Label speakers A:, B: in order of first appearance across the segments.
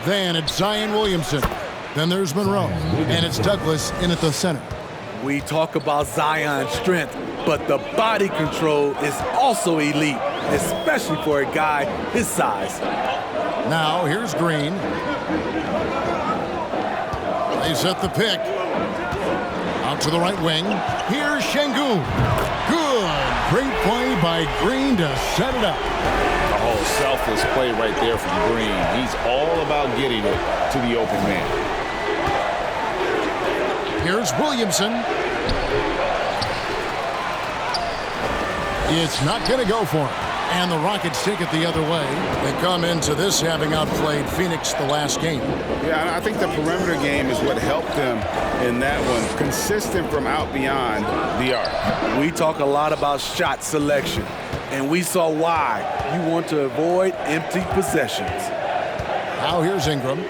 A: Then it's Zion Williamson. Then there's Monroe. And it's Douglas in at the center.
B: We talk about Zion's strength, but the body control is also elite, especially for a guy his size.
A: Now here's Green. They set the pick. Out to the right wing. Here's Şengün. Good. Great play by Green to set it up.
C: Oh, selfless play right there from Green. He's all about getting it to the open man.
A: Here's Williamson. It's not going to go for him. And the Rockets take it the other way. They come into this having outplayed Phoenix the last game.
D: Yeah, I think the perimeter game is what helped them in that one. Consistent from out beyond the arc.
B: We talk a lot about shot selection, and we saw why. You want to avoid empty possessions.
A: Now here's Ingram.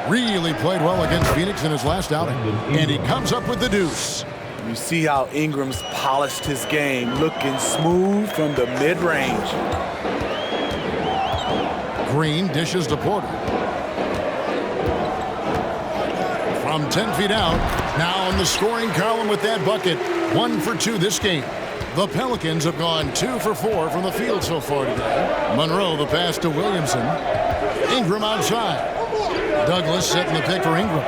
A: Really played well against Phoenix in his last outing. And he comes up with the deuce.
B: You see how Ingram's polished his game, looking smooth from the mid-range.
A: Green dishes to Porter. From 10 feet out, now in the scoring column with that bucket. 1 for 2 this game. The Pelicans have gone 2 for 4 from the field so far today. Monroe, the pass to Williamson. Ingram outside. Douglas setting the pick for Ingram.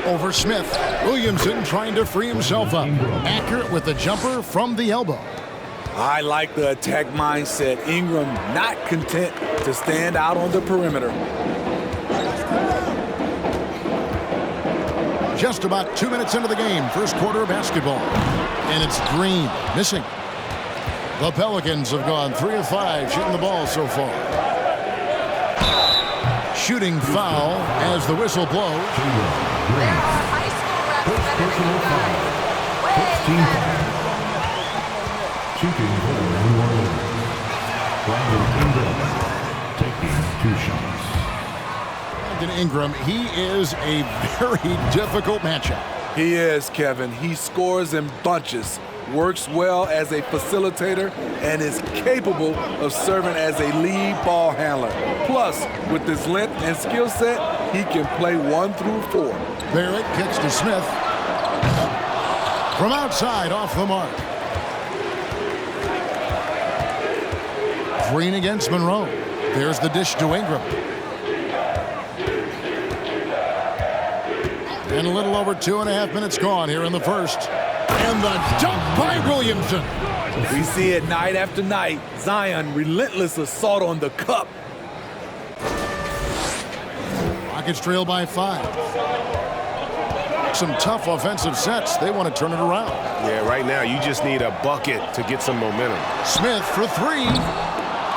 A: Over Smith. Williamson trying to free himself up. Accurate with the jumper from the elbow.
B: I like the attack mindset. Ingram not content to stand out on the perimeter.
A: Just about 2 minutes into the game. First quarter of basketball. And it's Green missing. The Pelicans have gone 3 of 5 shooting the ball so far. Shooting foul as the whistle blows.
E: There are high school refs better than you guys. Way better.
F: Shooting for New Orleans. Brandon Ingram taking 2 shots.
A: Brandon Ingram, he is a very difficult matchup.
B: He is, Kevin. He scores in bunches, works well as a facilitator, and is capable of serving as a lead ball handler. Plus, with his length and skill set, he can play 1 through 4.
A: Barrett kicks to Smith. From outside, off the mark. Green against Monroe. There's the dish to Ingram. And a little over 2.5 minutes gone here in the first. And the dunk by Williamson.
B: We see it night after night. Zion, relentless assault on the cup.
A: Rockets trail by 5. Some tough offensive sets. They want to turn it around.
G: Yeah, right now you just need a bucket to get some momentum.
A: Smith for 3.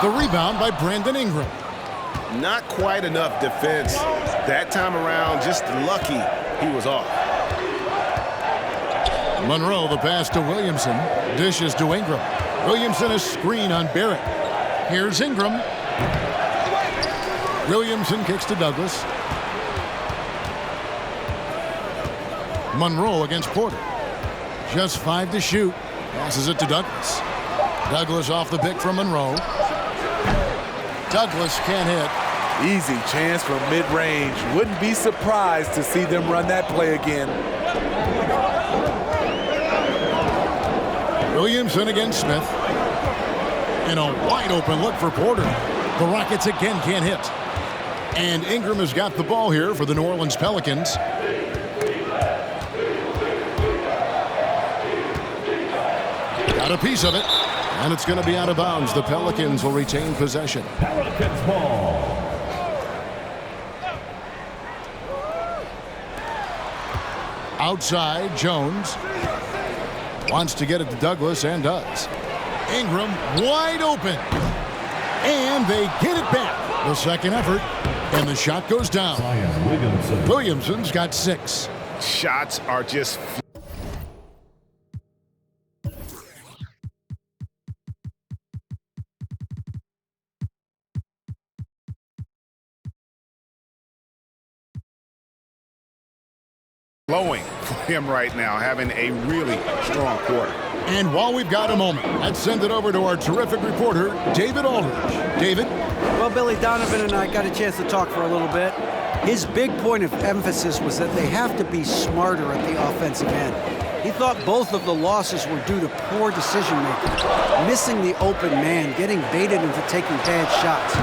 A: The rebound by Brandon Ingram.
G: Not quite enough defense. That time around, just lucky he was off.
A: Monroe, the pass to Williamson. Dishes to Ingram. Williamson a screen on Barrett. Here's Ingram. Williamson kicks to Douglas. Monroe against Porter. Just 5 to shoot. Passes it to Douglas. Douglas off the pick from Monroe. Douglas can't hit.
B: Easy chance from mid-range. Wouldn't be surprised to see them run that play again.
A: Williamson against Smith. And a wide open look for Porter. The Rockets again can't hit. And Ingram has got the ball here for the New Orleans Pelicans. Got a piece of it. And it's going to be out of bounds. The Pelicans will retain possession.
F: Pelicans ball.
A: Outside, Jones wants to get it to Douglas and does. Ingram wide open. And they get it back. The second effort. And the shot goes down. Williamson's got 6.
G: Shots are just flowing
D: for him right now, having a really strong quarter.
A: And while we've got a moment, let's send it over to our terrific reporter, David Aldridge. David?
H: Well, Billy Donovan and I got a chance to talk for a little bit. His big point of emphasis was that they have to be smarter at the offensive end. He thought both of the losses were due to poor decision-making, missing the open man, getting baited into taking bad shots.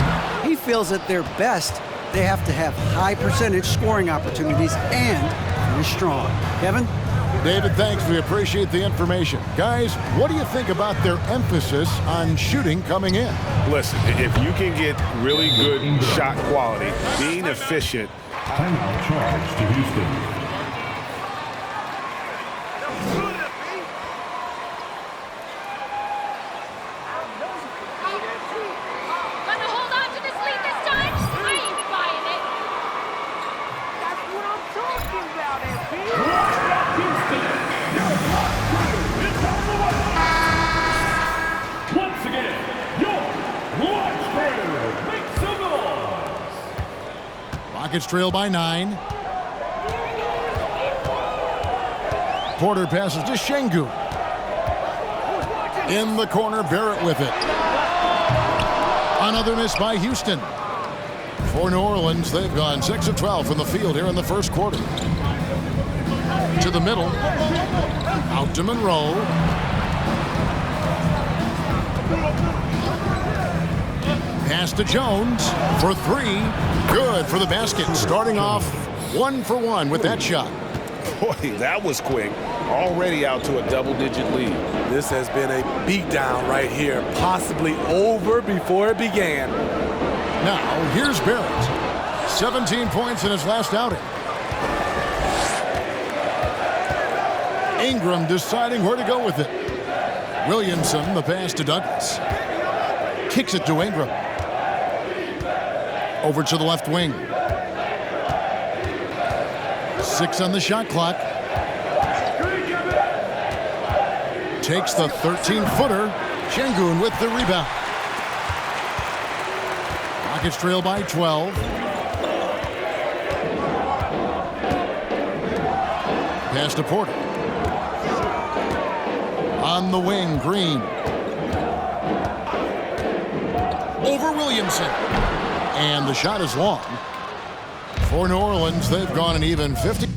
H: He feels at their best, they have to have high percentage scoring opportunities and finish strong. Kevin?
A: David, thanks. We appreciate the information. Guys, what do you think about their emphasis on shooting coming in?
D: Listen, if you can get really good shot quality, being efficient.
F: Timeout charge to Houston.
E: Gonna hold on to this lead this time? I ain't buying it.
I: That's what I'm talking about, MP.
F: Once again, your watch trainer, make some noise.
A: Rockets trail by 9. Porter passes to Şengün. In the corner, Barrett with it. Another miss by Houston. For New Orleans, they've gone 6 of 12 from the field here in the first quarter. To the middle. Out to Monroe. Pass to Jones for 3. Good for the basket. Starting off 1 for 1 with that shot.
D: Boy, that was quick. Already out to a double-digit lead.
B: This has been a beatdown right here, possibly over before it began.
A: Now, here's Barrett. 17 points in his last outing. Ingram deciding where to go with it. Williamson, the pass to Douglas. Kicks it to Ingram. Over to the left wing. 6 on the shot clock. Takes the 13-footer. Şengün with the rebound. Rockets trail by 12. Pass to Porter. On the wing, Green. Over Williamson. And the shot is long. For New Orleans, they've gone an even 50.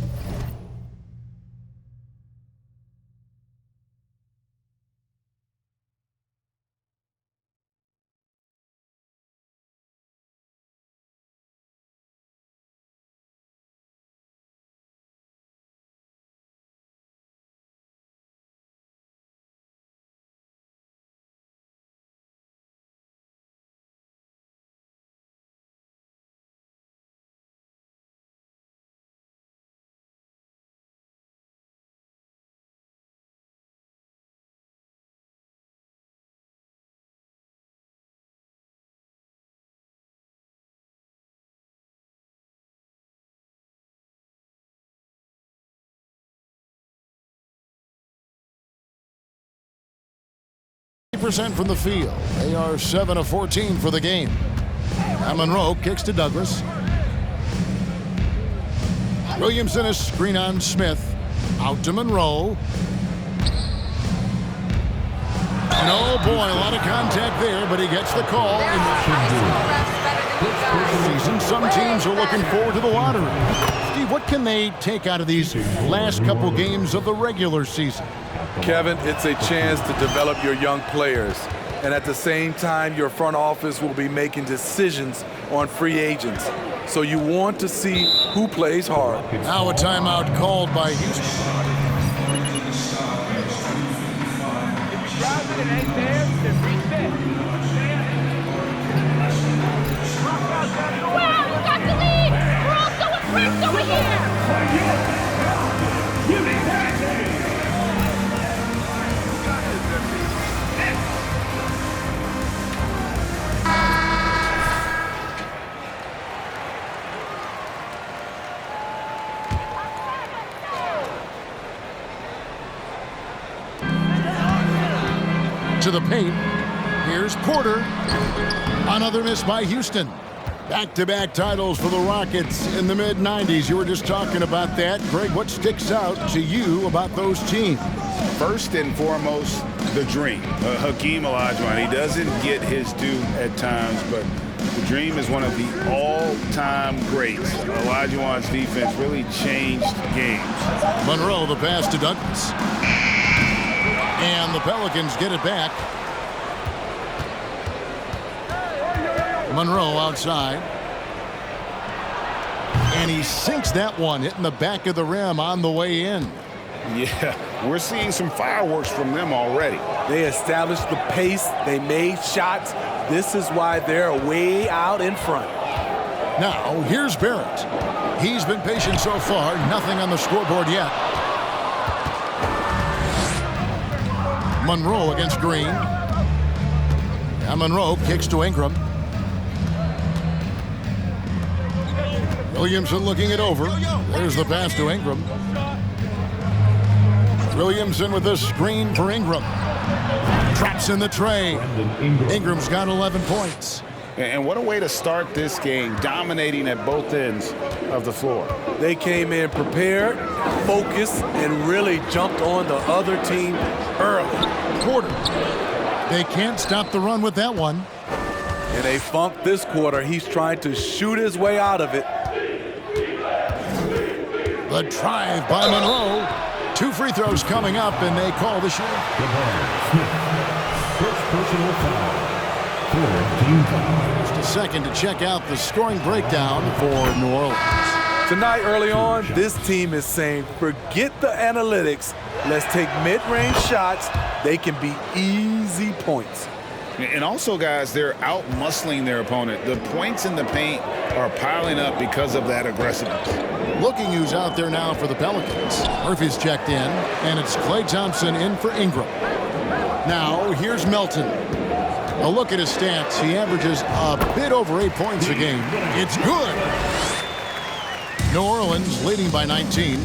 A: % from the field. They are 7 of 14 for the game. And Monroe kicks to Douglas. Williamson is screen on Smith. Out to Monroe. No, boy, a lot of contact there, but he gets the call. In the season, some teams are looking forward to the lottery. Steve, what can they take out of these last couple games of the regular season?
B: Kevin, it's a chance to develop your young players. And at the same time, your front office will be making decisions on free agents. So you want to see who plays hard.
A: Now a timeout called by Houston.
E: Wow, you got the lead! We're all so impressed over here!
A: To the paint. Here's Porter. Another miss by Houston. Back-to-back titles for the Rockets in the mid-90s. You were just talking about that. Greg, what sticks out to you about those teams?
D: First and foremost, the dream. Hakeem Olajuwon, he doesn't get his due at times, but the dream is one of the all-time greats. Olajuwon's defense really changed games.
A: Monroe, the pass to Douglas. And the Pelicans get it back. Monroe outside. And he sinks that one, hitting the back of the rim on the way in.
D: Yeah, we're seeing some fireworks from them already.
B: They established the pace. They made shots. This is why they're way out in front.
A: Now, here's Barrett. He's been patient so far. Nothing on the scoreboard yet. Monroe against Green. And Monroe kicks to Ingram. Williamson looking it over. There's the pass to Ingram. Williamson with the screen for Ingram. Traps in the tray. Ingram's got 11 points.
D: And what a way to start this game, dominating at both ends of the floor.
B: They came in prepared, focused, and really jumped on the other team early.
A: Quarter. They can't stop the run with that one.
B: And they funked this quarter. He's trying to shoot his way out of it.
A: The drive by Monroe. 2 free throws coming up, and they call the shooting.
F: First personal foul. Team foul.
A: Just a second to check out the scoring breakdown for New Orleans.
B: Tonight, early on, this team is saying, forget the analytics. Let's take mid-range shots. They can be easy points.
D: And also, guys, they're out-muscling their opponent. The points in the paint are piling up because of that aggressiveness.
A: Looking who's out there now for the Pelicans. Murphy's checked in, and it's Klay Thompson in for Ingram. Now, here's Melton. A look at his stats. He averages a bit over 8 points a game. It's good. New Orleans leading by 19.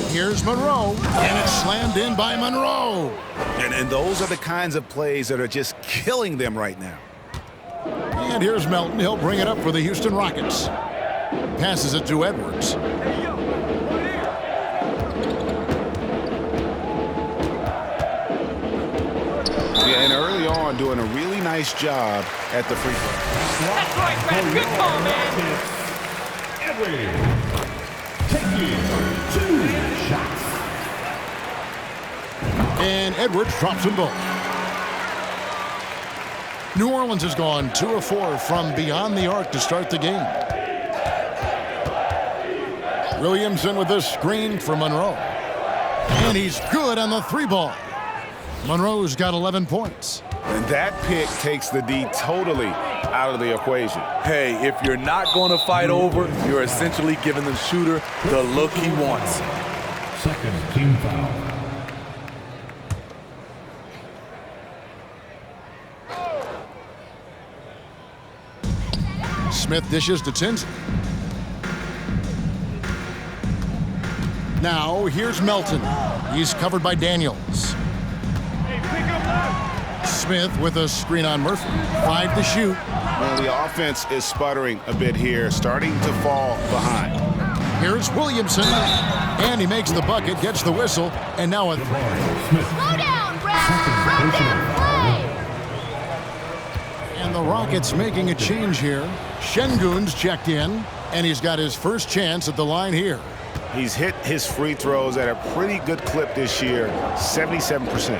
A: Here's Monroe, and it's slammed in by Monroe.
D: And those are the kinds of plays that are just killing them right now.
A: And here's Melton. He'll bring it up for the Houston Rockets. Passes it to Edwards.
D: Yeah, and early on, doing a really nice job at the free throw.
E: That's right, Brad. Good call, man.
F: Edwards taking 2 shots.
A: And Edwards drops them both. New Orleans has gone 2 of 4 from beyond the arc to start the game. Williamson with the screen for Monroe. And he's good on the 3-ball. Monroe's got 11 points.
D: And that pick takes the D totally out of the equation.
B: Hey, if you're not going to fight over, you're essentially giving the shooter the look he wants.
F: Second team foul.
A: Smith dishes to Tinsley. Now, here's Melton. He's covered by Daniels. Smith with a screen on Murphy. 5 to shoot.
D: Well, the offense is sputtering a bit here, starting to fall behind.
A: Here's Williamson. And he makes the bucket, gets the whistle, and now a
E: Slow down, Brad. Slow down, play.
A: And the Rockets making a change here. Şengün's checked in, and he's got his first chance at the line here.
D: He's hit his free throws at a pretty good clip this year, 77%.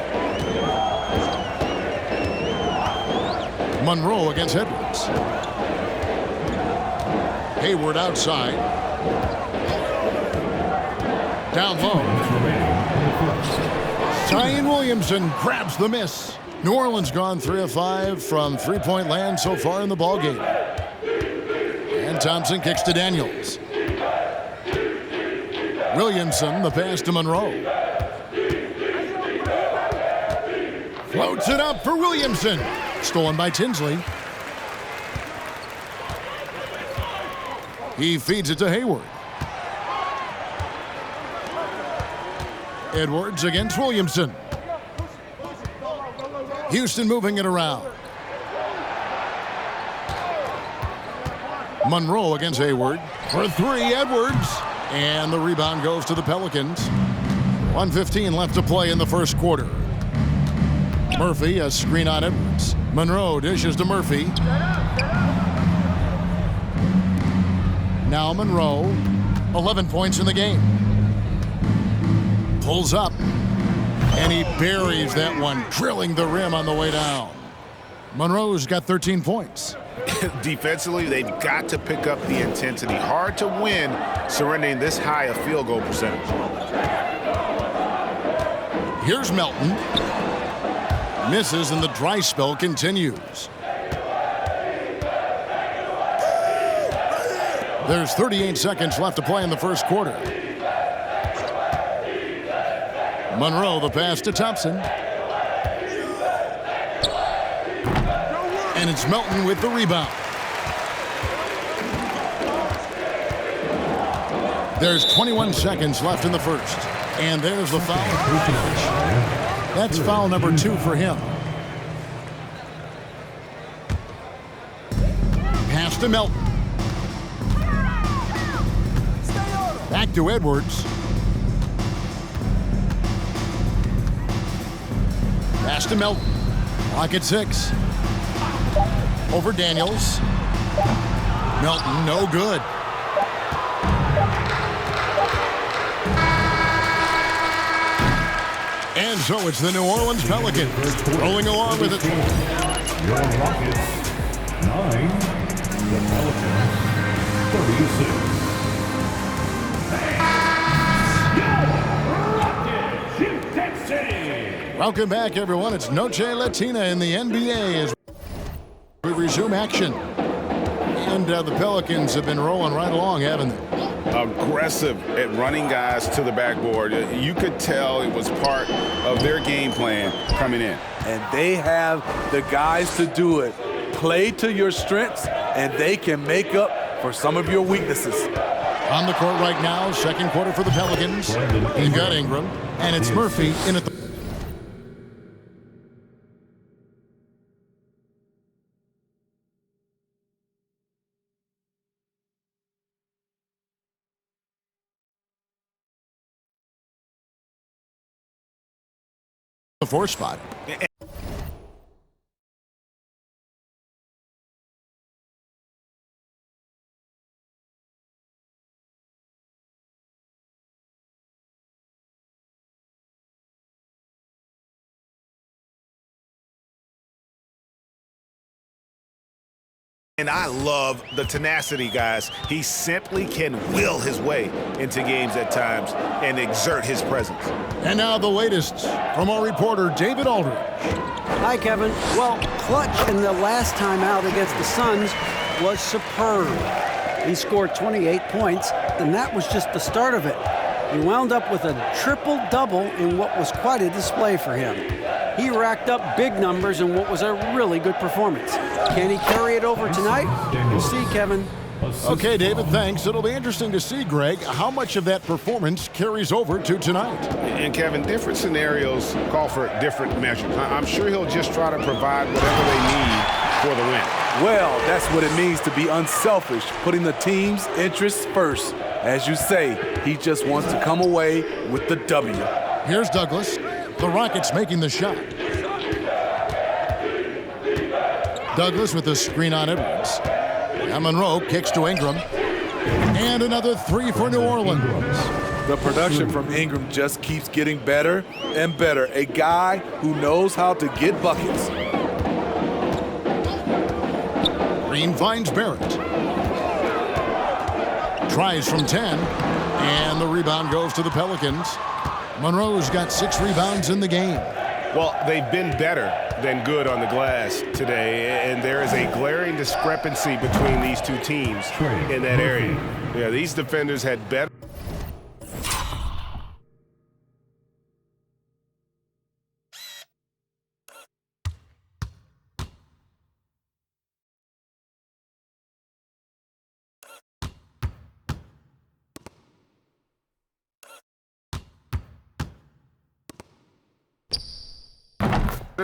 A: Monroe against Edwards. Hayward outside. Down low. Zion Williamson grabs the miss. New Orleans gone 3 of 5 from three-point land so far in the ballgame. And Thompson kicks to Daniels. Williamson, the pass to Monroe. Floats it up for Williamson. Stolen by Tinsley. He feeds it to Hayward. Edwards against Williamson. Houston moving it around. Monroe against Hayward. For three, Edwards. And the rebound goes to the Pelicans. 1:15 left to play in the first quarter. Murphy, a screen on Edwards. Monroe dishes to Murphy. Now Monroe, 11 points in the game. Pulls up, and he buries that one, drilling the rim on the way down. Monroe's got 13 points.
D: Defensively, they've got to pick up the intensity. Hard to win surrendering this high a field goal percentage.
A: Here's Melton. Misses, and the dry spell continues. There's 38 seconds left to play in the first quarter. Monroe, the pass to Thompson. And it's Melton with the rebound. There's 21 seconds left in the first. And there's the foul. That's foul number 2 for him. Pass to Melton. Back to Edwards. Pass to Melton. Clock at 6. Over Daniels. Melton, no good. And so it's the New Orleans Pelicans rolling along with it.
F: Your Rockets 9, the Pelicans 36. Rockets intensity.
A: Welcome back, everyone. It's Noche Latina in the NBA as we resume action. And the Pelicans have been rolling right along, haven't they?
D: Aggressive at running guys to the backboard. You could tell it was part of their game plan coming in.
B: And they have the guys to do it. Play to your strengths, and they can make up for some of your weaknesses.
A: On the court right now, second quarter for the Pelicans. They've got Ingram, and it's Murphy in at the fourth spot.
G: And I love the tenacity, guys. He simply can will his way into games at times and exert his presence.
A: And now the latest from our reporter, David Aldridge.
H: Hi, Kevin. Well, clutch in the last time out against the Suns was superb. He scored 28 points, and that was just the start of it. He wound up with a triple-double in what was quite a display for him. He racked up big numbers in what was a really good performance. Can he carry it over tonight? We'll see, Kevin.
A: Okay, David, thanks. It'll be interesting to see, Greg, how much of that performance carries over to tonight.
D: And Kevin, different scenarios call for different measures. I'm sure he'll just try to provide whatever they need for the win.
B: Well, that's what it means to be unselfish, putting the team's interests first. As you say, he just wants to come away with the W.
A: Here's Douglas. The Rockets making the shot. Douglas with the screen on Edwards. And Monroe kicks to Ingram. And another three for New Orleans.
B: The production from Ingram just keeps getting better and better. A guy who knows how to get buckets.
A: Green finds Barrett. Tries from 10. And the rebound goes to the Pelicans. Monroe's got 6 rebounds in the game.
G: Well, they've been better than good on the glass today, and there is a glaring discrepancy between these two teams in that area. Yeah, these defenders had better.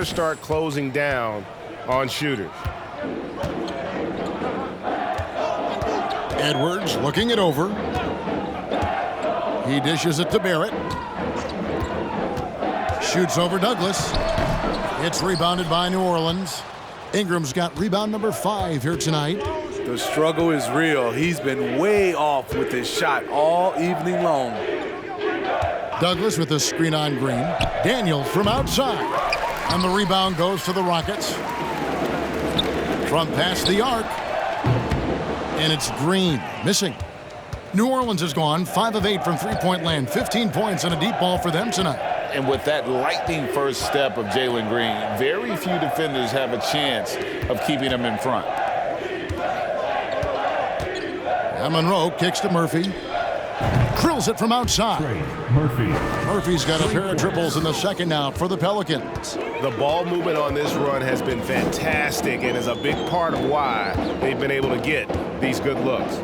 G: Start closing down on shooters.
A: Edwards looking it over. He dishes it to Barrett. Shoots over Douglas. It's rebounded by New Orleans. Ingram's got rebound number 5 here tonight.
B: The struggle is real. He's been way off with his shot all evening long.
A: Douglas with the screen on Green. Daniels from outside. And the rebound goes to the Rockets. From past the arc. And it's Green missing. New Orleans has gone 5 of 8 from three-point land. 15 points and a deep ball for them tonight.
C: And with that lightning first step of Jalen Green, very few defenders have a chance of keeping him in front.
A: And Monroe kicks to Murphy. Drills it from outside. Murphy's got a pair of triples in the second now for the Pelicans.
G: The ball movement on this run has been fantastic and is a big part of why they've been able to get these good looks.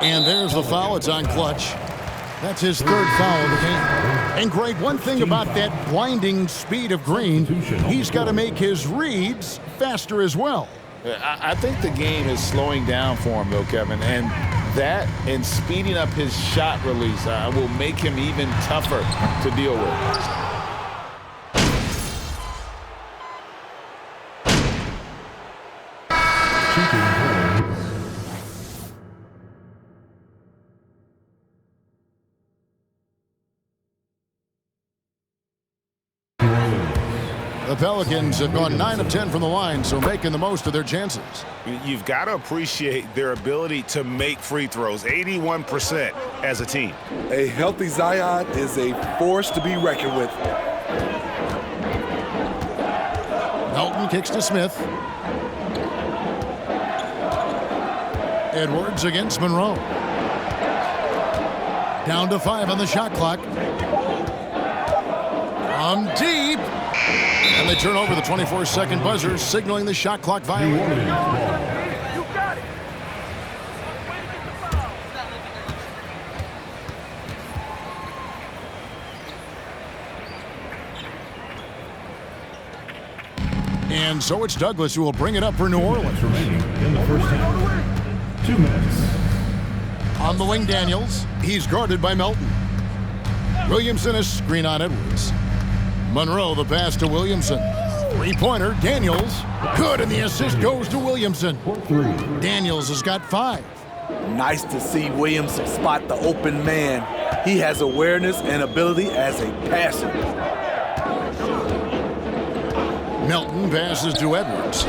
A: And there's the foul. It's on Clutch. That's his 3rd foul of the game. And Greg, one thing about that blinding speed of Green, he's got to make his reads faster as well.
C: I think the game is slowing down for him, though, Kevin. And that and speeding up his shot release will make him even tougher to deal with.
A: The Pelicans have gone 9 of 10 from the line, so making the most of their chances.
G: You've got to appreciate their ability to make free throws, 81% as a team.
B: A healthy Zion is a force to be reckoned with.
A: Melton kicks to Smith. Edwards against Monroe. Down to 5 on the shot clock. From deep. And they turn over the 24-second buzzer, signaling the shot clock violation.
I: You got it.
A: And so it's Douglas who will bring it up for New Orleans.
F: Remaining in the first half. 2 minutes.
A: On the wing, Daniels. He's guarded by Melton. Williamson is screen on Edwards. Monroe, the pass to Williamson. 3-pointer, Daniels. Good, and the assist goes to Williamson. Daniels has got 5.
B: Nice to see Williamson spot the open man. He has awareness and ability as a passer.
A: Melton passes to Edwards.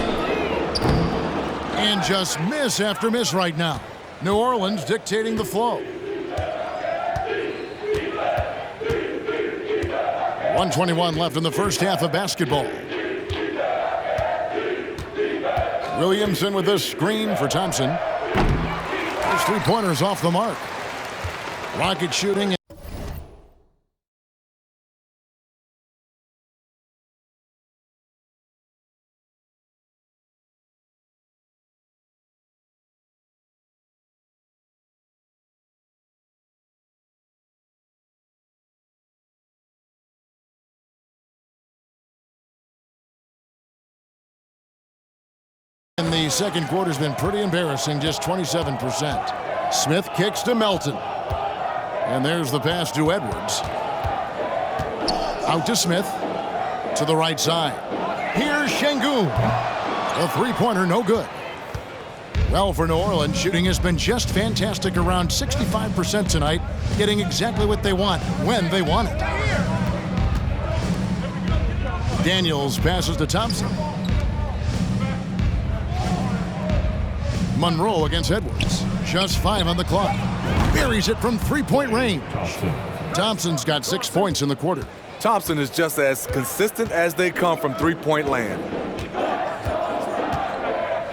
A: And just miss after miss right now. New Orleans dictating the flow. 1:21 left in the first half of basketball. Williamson with the screen for Thompson. Those 3-pointers off the mark. Rocket shooting. And the second quarter's been pretty embarrassing, just 27%. Smith kicks to Melton. And there's the pass to Edwards. Out to Smith. To the right side. Here's Şengün. The 3-pointer, no good. Well, for New Orleans, shooting has been just fantastic, around 65% tonight, getting exactly what they want, when they want it. Daniels passes to Thompson. Monroe against Edwards. Just 5 on the clock. Buries it from 3-point range. Thompson's got 6 points in the quarter.
B: Thompson is just as consistent as they come from 3-point land.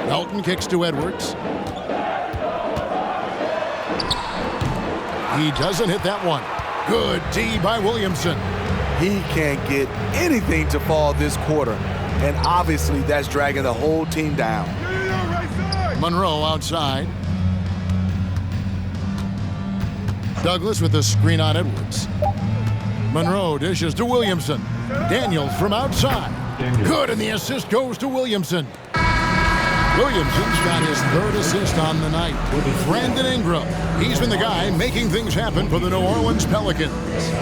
A: Melton kicks to Edwards. He doesn't hit that one. Good D by Williamson.
B: He can't get anything to fall this quarter, and obviously that's dragging the whole team down.
A: Monroe outside. Douglas with the screen on Edwards. Monroe dishes to Williamson. Daniels from outside. Good, and the assist goes to Williamson. Williamson's got his third assist on the night. Brandon Ingram, he's been the guy making things happen for the New Orleans Pelicans.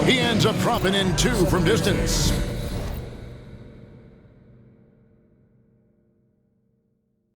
A: He ends up dropping in 2 from distance.